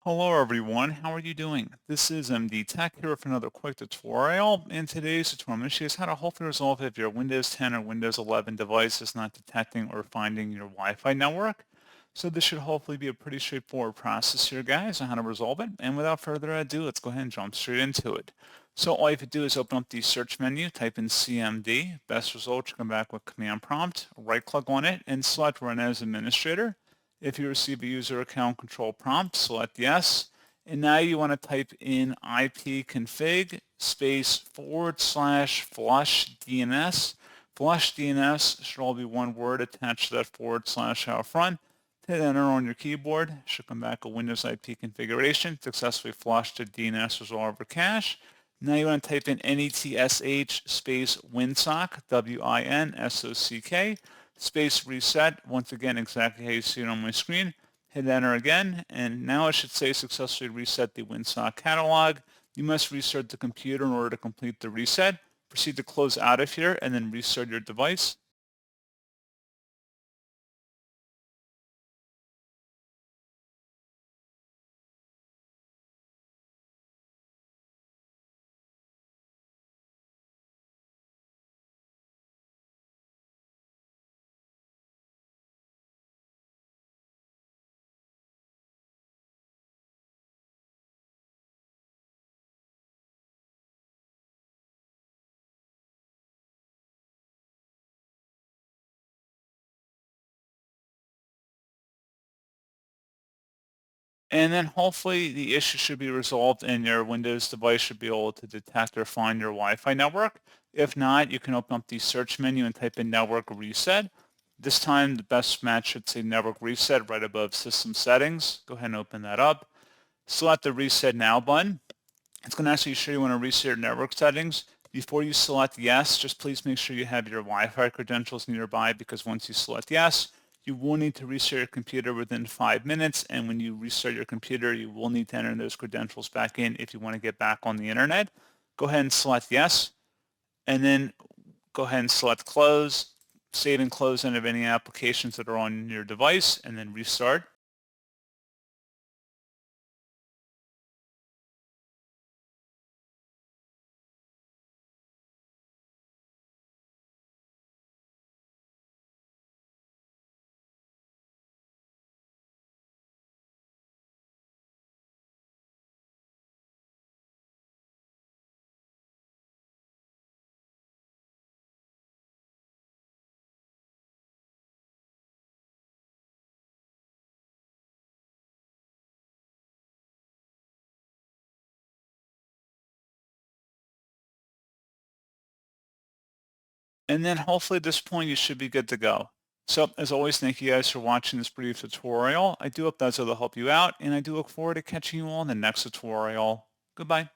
Hello everyone, how are you doing? This is MD Tech here with another quick tutorial. In today's tutorial, I'm going to show you how to hopefully resolve if your Windows 10 or Windows 11 device is not detecting or finding your Wi-Fi network. So this should hopefully be a pretty straightforward process here, guys, on how to resolve it. And without further ado, let's go ahead and jump straight into it. So all you have to do is open up the search menu, type in CMD. Best result should come back with command prompt. Right-click on it and select Run as Administrator. If you receive a user account control prompt, select yes. And now you want to type in ipconfig space /flush DNS. Flush DNS should all be one word attached to that / out front. Hit enter on your keyboard. Should come back a Windows IP configuration. Successfully flushed to DNS resolver cache. Now you want to type in netsh space winsock, WINSOCK, space reset, once again exactly how you see it on my screen. Hit enter again, and now it should say successfully reset the WinSock catalog. You must restart the computer in order to complete the reset. Proceed to close out of here and then restart your device. And then hopefully the issue should be resolved and your Windows device should be able to detect or find your Wi-Fi network. If not, you can open up the search menu and type in network reset. This time the best match should say network reset right above system settings. Go ahead and open that up. Select the reset now button. It's going to ask you sure you want to reset your network settings. Before you select yes, just please make sure you have your Wi-Fi credentials nearby because once you select yes, you will need to restart your computer within 5 minutes, and when you restart your computer, you will need to enter those credentials back in if you want to get back on the internet. Go ahead and select yes, and then go ahead and select close, save and close any of any applications that are on your device, and then restart. And then hopefully at this point you should be good to go. So as always, thank you guys for watching this brief tutorial. I do hope that's able to help you out, and I do look forward to catching you all in the next tutorial. Goodbye.